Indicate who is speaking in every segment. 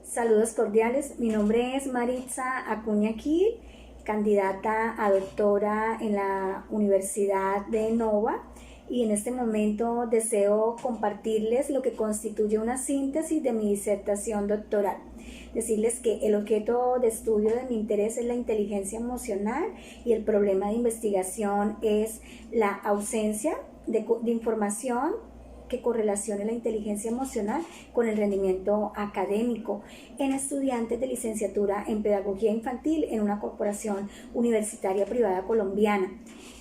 Speaker 1: Saludos cordiales, mi nombre es Maritza Acuña Gil, candidata a doctora en la Universidad de Nova, y en este momento deseo compartirles lo que constituye una síntesis de mi disertación doctoral. Decirles que el objeto de estudio de mi interés es la inteligencia emocional y el problema de investigación es la ausencia de información que correlacione la inteligencia emocional con el rendimiento académico en estudiantes de licenciatura en pedagogía infantil en una corporación universitaria privada colombiana.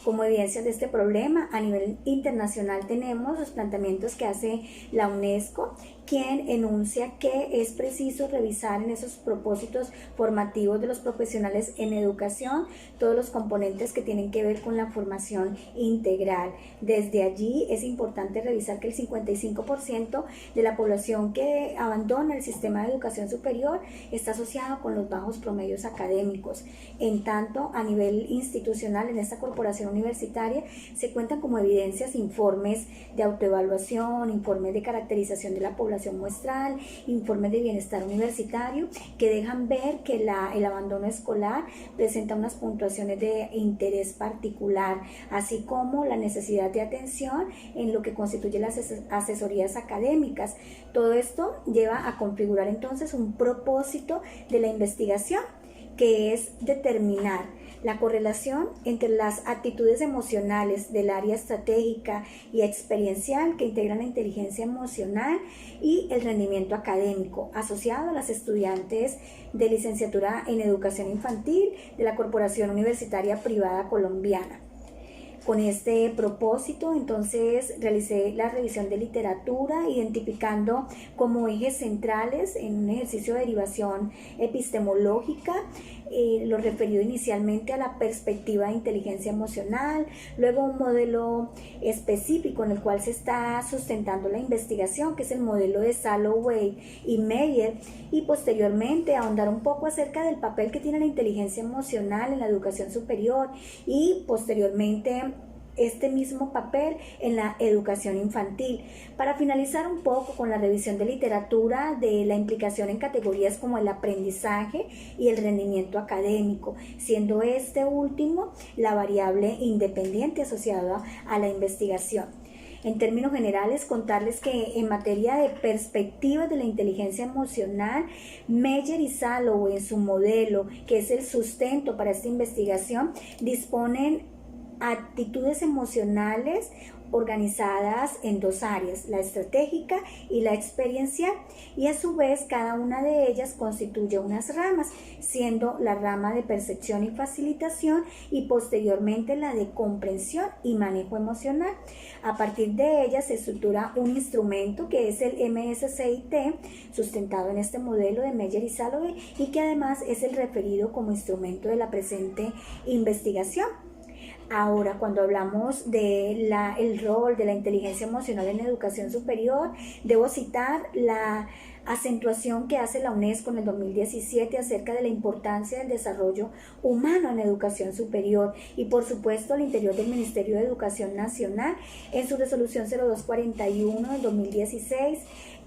Speaker 1: Como evidencias de este problema, a nivel internacional tenemos los planteamientos que hace la UNESCO, quien enuncia que es preciso revisar en esos propósitos formativos de los profesionales en educación todos los componentes que tienen que ver con la formación integral. Desde allí es importante revisar que el 55% de la población que abandona el sistema de educación superior está asociado con los bajos promedios académicos. En tanto, a nivel institucional, en esta corporación universitaria se cuentan como evidencias informes de autoevaluación, informes de caracterización de la población muestral, informes de bienestar universitario que dejan ver que el abandono escolar presenta unas puntuaciones de interés particular, así como la necesidad de atención en lo que constituye las asesorías académicas. Todo esto lleva a configurar entonces un propósito de la investigación, que es determinar la correlación entre las actitudes emocionales del área estratégica y experiencial que integran la inteligencia emocional y el rendimiento académico asociado a las estudiantes de licenciatura en educación infantil de la Corporación Universitaria Privada Colombiana. Con este propósito, entonces, realicé la revisión de literatura, identificando como ejes centrales en un ejercicio de derivación epistemológica lo referido inicialmente a la perspectiva de inteligencia emocional, luego un modelo específico en el cual se está sustentando la investigación, que es el modelo de Salovey y Meyer, y posteriormente ahondar un poco acerca del papel que tiene la inteligencia emocional en la educación superior y posteriormente este mismo papel en la educación infantil, para finalizar un poco con la revisión de literatura de la implicación en categorías como el aprendizaje y el rendimiento académico, siendo este último la variable independiente asociada a la investigación. En términos generales, contarles que en materia de perspectivas de la inteligencia emocional, Meyer y Salovey en su modelo, que es el sustento para esta investigación, disponen actitudes emocionales organizadas en dos áreas, la estratégica y la experiencial, y a su vez cada una de ellas constituye unas ramas, siendo la rama de percepción y facilitación y posteriormente la de comprensión y manejo emocional. A partir de ellas se estructura un instrumento que es el MSCIT, sustentado en este modelo de Meyer y Salovey, y que además es el referido como instrumento de la presente investigación. Ahora, cuando hablamos del rol de la inteligencia emocional en educación superior, debo citar la acentuación que hace la UNESCO en el 2017 acerca de la importancia del desarrollo humano en educación superior, y por supuesto al interior del Ministerio de Educación Nacional en su resolución 0241 del 2016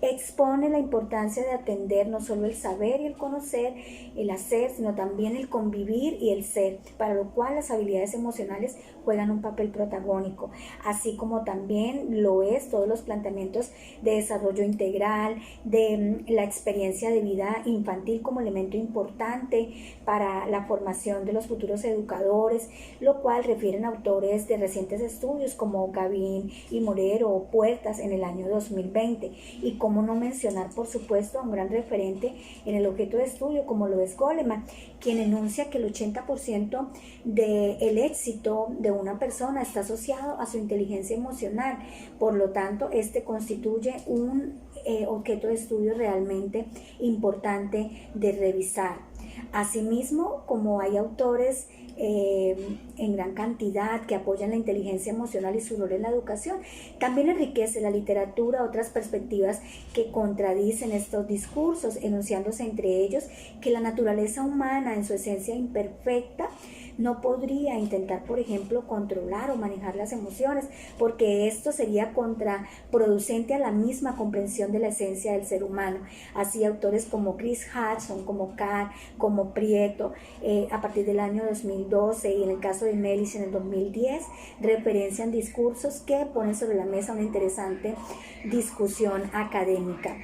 Speaker 1: expone la importancia de atender no solo el saber y el conocer, el hacer, sino también el convivir y el ser, para lo cual las habilidades emocionales juegan un papel protagónico, así como también lo es todos los planteamientos de desarrollo integral, de la experiencia de vida infantil como elemento importante para la formación de los futuros educadores, lo cual refieren autores de recientes estudios como Gavín y Morero o Puertas en el año 2020, y cómo no mencionar por supuesto a un gran referente en el objeto de estudio como lo es Goleman, quien enuncia que el 80% del éxito de una persona está asociado a su inteligencia emocional. Por lo tanto, este constituye un objeto de estudio realmente importante de revisar. Asimismo, como hay autores en gran cantidad que apoyan la inteligencia emocional y su rol en la educación, también enriquece la literatura otras perspectivas que contradicen estos discursos, enunciándose entre ellos que la naturaleza humana en su esencia imperfecta no podría intentar, por ejemplo, controlar o manejar las emociones, porque esto sería contraproducente a la misma comprensión de la esencia del ser humano. Así autores como Chris Hudson, como Carr, como Prieto, a partir del año 2012 y en el caso de Melis en el 2010, referencian discursos que ponen sobre la mesa una interesante discusión académica.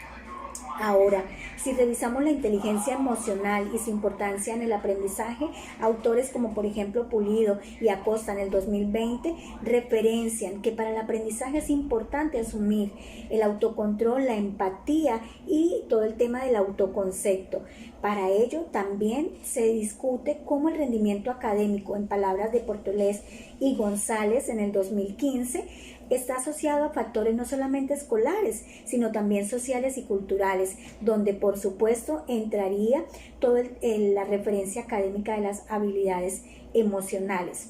Speaker 1: Ahora, si revisamos la inteligencia emocional y su importancia en el aprendizaje, autores como por ejemplo Pulido y Acosta en el 2020 referencian que para el aprendizaje es importante asumir el autocontrol, la empatía y todo el tema del autoconcepto. Para ello también se discute cómo el rendimiento académico, en palabras de Portolés y González en el 2015, está asociado a factores no solamente escolares, sino también sociales y culturales, donde por supuesto entraría toda la referencia académica de las habilidades emocionales.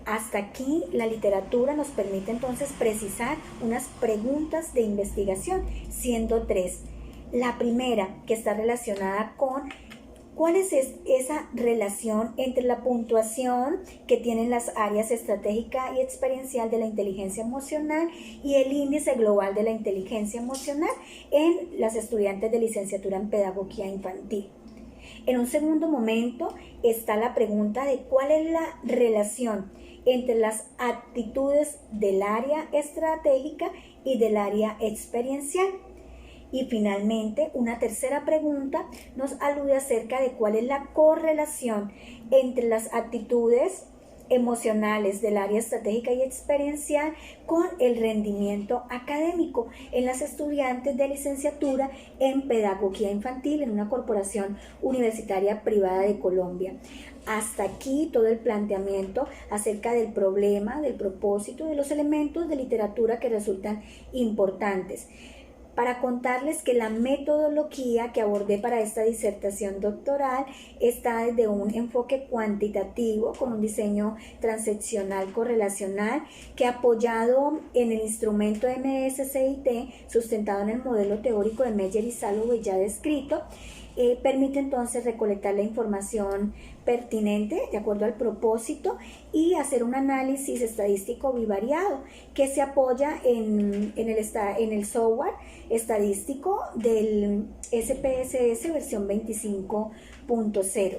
Speaker 1: Hasta aquí la literatura nos permite entonces precisar unas preguntas de investigación, siendo 3. La primera, que está relacionada con ¿cuál es esa relación entre la puntuación que tienen las áreas estratégica y experiencial de la inteligencia emocional y el índice global de la inteligencia emocional en las estudiantes de licenciatura en pedagogía infantil? En un segundo momento está la pregunta de cuál es la relación entre las actitudes del área estratégica y del área experiencial. Y finalmente, una tercera pregunta nos alude acerca de cuál es la correlación entre las actitudes emocionales del área estratégica y experiencial con el rendimiento académico en las estudiantes de licenciatura en pedagogía infantil en una corporación universitaria privada de Colombia. Hasta aquí todo el planteamiento acerca del problema, del propósito, de los elementos de literatura que resultan importantes. Para contarles que la metodología que abordé para esta disertación doctoral está desde un enfoque cuantitativo con un diseño transaccional correlacional que apoyado en el instrumento MSCIT sustentado en el modelo teórico de Meyer y Salovey ya descrito, permite entonces recolectar la información pertinente de acuerdo al propósito y hacer un análisis estadístico bivariado que se apoya en el software estadístico del SPSS versión 25.0.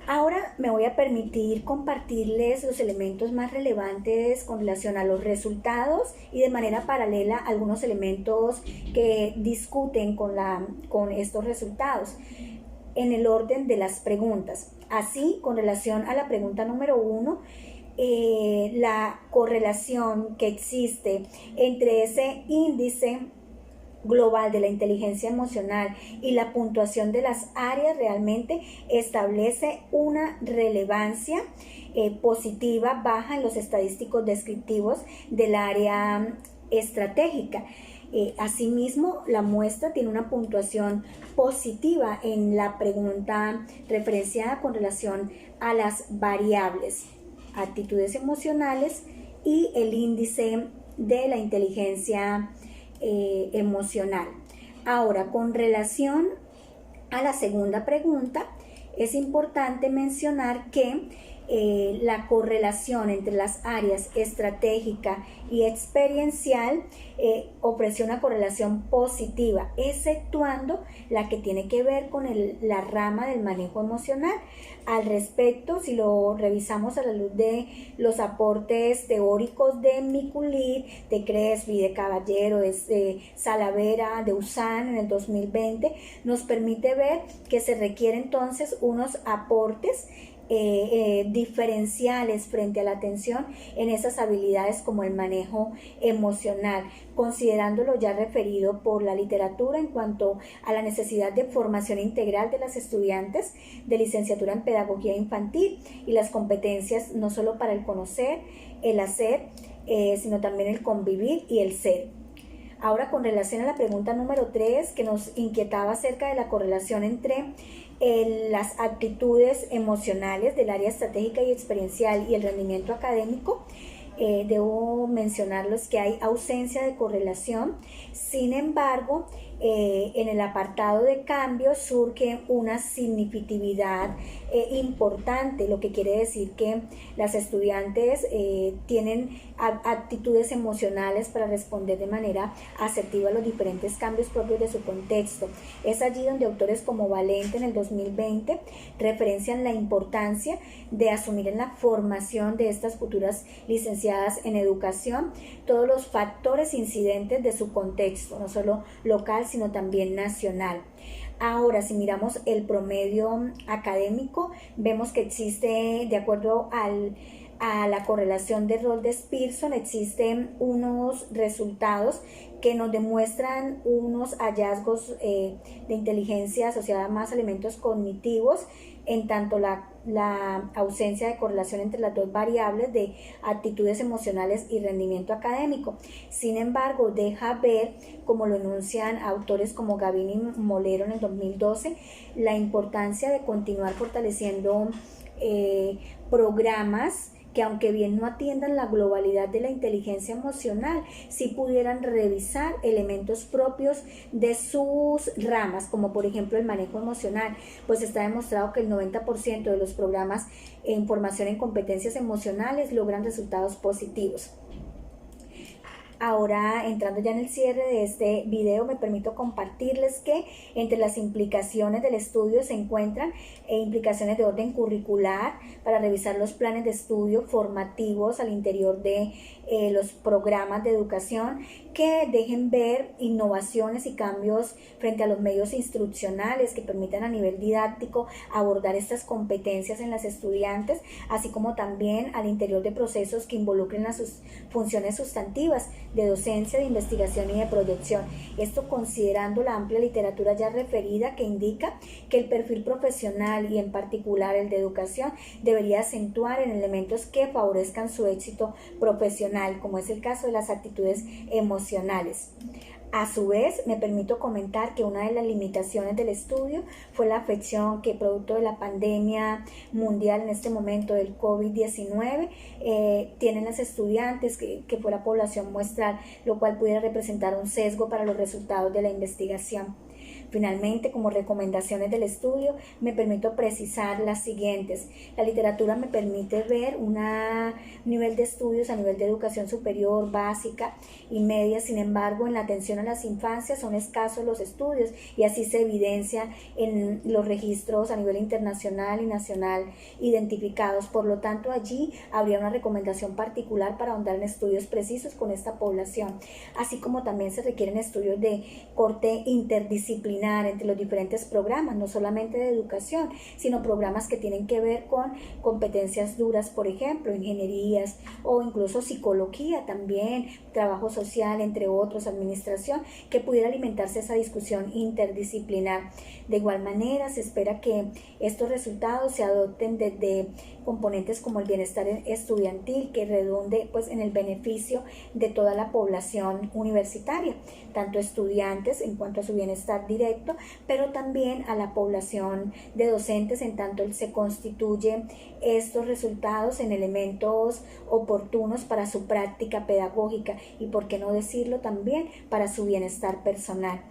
Speaker 1: Ahora me voy a permitir compartirles los elementos más relevantes con relación a los resultados y de manera paralela algunos elementos que discuten con estos resultados en el orden de las preguntas. Así, con relación a la pregunta número 1, la correlación que existe entre ese índice global de la inteligencia emocional y la puntuación de las áreas realmente establece una relevancia positiva baja en los estadísticos descriptivos del área estratégica. Asimismo, la muestra tiene una puntuación positiva en la pregunta referenciada con relación a las variables, actitudes emocionales y el índice de la inteligencia emocional. Ahora, con relación a la segunda pregunta, es importante mencionar que la correlación entre las áreas estratégica y experiencial ofreció una correlación positiva, exceptuando la que tiene que ver con la rama del manejo emocional. Al respecto, si lo revisamos a la luz de los aportes teóricos de Miculit, de Crespi, de Caballero, de Salavera, de Usan en el 2020, nos permite ver que se requieren entonces unos aportes diferenciales frente a la atención en esas habilidades como el manejo emocional, considerándolo ya referido por la literatura en cuanto a la necesidad de formación integral de las estudiantes de licenciatura en pedagogía infantil y las competencias no solo para el conocer, el hacer, sino también el convivir y el ser. Ahora, con relación a la pregunta número 3, que nos inquietaba acerca de la correlación entre las aptitudes emocionales del área estratégica y experiencial y el rendimiento académico, debo mencionarles que hay ausencia de correlación. Sin embargo, en el apartado de cambios surge una significatividad importante, lo que quiere decir que las estudiantes tienen aptitudes emocionales para responder de manera asertiva a los diferentes cambios propios de su contexto. Es allí donde autores como Valente en el 2020 referencian la importancia de asumir en la formación de estas futuras licenciadas en educación todos los factores incidentes de su contexto, no solo local, sino también nacional. Ahora, si miramos el promedio académico, vemos que existe, de acuerdo a la correlación de rol de Pearson, existen unos resultados que nos demuestran unos hallazgos de inteligencia asociada a más elementos cognitivos, en tanto la ausencia de correlación entre las dos variables de actitudes emocionales y rendimiento académico. Sin embargo, deja ver, como lo enuncian autores como Gavin y Molero en el 2012, la importancia de continuar fortaleciendo programas que, aunque bien no atiendan la globalidad de la inteligencia emocional, sí pudieran revisar elementos propios de sus ramas, como por ejemplo el manejo emocional, pues está demostrado que el 90% de los programas en formación en competencias emocionales logran resultados positivos. Ahora, entrando ya en el cierre de este video, me permito compartirles que entre las implicaciones del estudio se encuentran implicaciones de orden curricular para revisar los planes de estudio formativos al interior de los programas de educación que dejen ver innovaciones y cambios frente a los medios instruccionales que permitan a nivel didáctico abordar estas competencias en las estudiantes, así como también al interior de procesos que involucren las funciones sustantivas de docencia, de investigación y de proyección. Esto considerando la amplia literatura ya referida que indica que el perfil profesional y en particular el de educación debería acentuar en elementos que favorezcan su éxito profesional, como es el caso de las actitudes emocionales. A su vez, me permito comentar que una de las limitaciones del estudio fue la afección que, producto de la pandemia mundial en este momento del COVID-19, tienen las estudiantes, que fue la población muestral, lo cual pudiera representar un sesgo para los resultados de la investigación. Finalmente, como recomendaciones del estudio, me permito precisar las siguientes. La literatura me permite ver un nivel de estudios a nivel de educación superior, básica y media. Sin embargo, en la atención a las infancias son escasos los estudios y así se evidencia en los registros a nivel internacional y nacional identificados. Por lo tanto, allí habría una recomendación particular para ahondar en estudios precisos con esta población, así como también se requieren estudios de corte interdisciplinar entre los diferentes programas, no solamente de educación, sino programas que tienen que ver con competencias duras, por ejemplo, ingenierías o incluso psicología también, trabajo social, entre otros, administración, que pudiera alimentarse esa discusión interdisciplinar. De igual manera, se espera que estos resultados se adopten desde componentes como el bienestar estudiantil, que redunde pues en el beneficio de toda la población universitaria, tanto estudiantes en cuanto a su bienestar directo, pero también a la población de docentes, en tanto se constituyen estos resultados en elementos oportunos para su práctica pedagógica y, por qué no decirlo, también para su bienestar personal.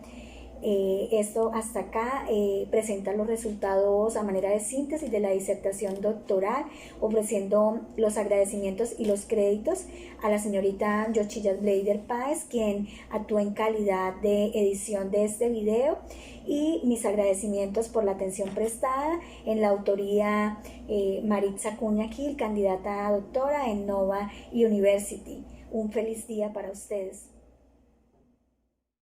Speaker 1: Esto hasta acá presenta los resultados a manera de síntesis de la disertación doctoral, ofreciendo los agradecimientos y los créditos a la señorita Yochillas Blader Páez, quien actuó en calidad de edición de este video, y mis agradecimientos por la atención prestada en la autoría Maritza Acuña Gil, candidata a doctora en Nova University. Un feliz día para ustedes.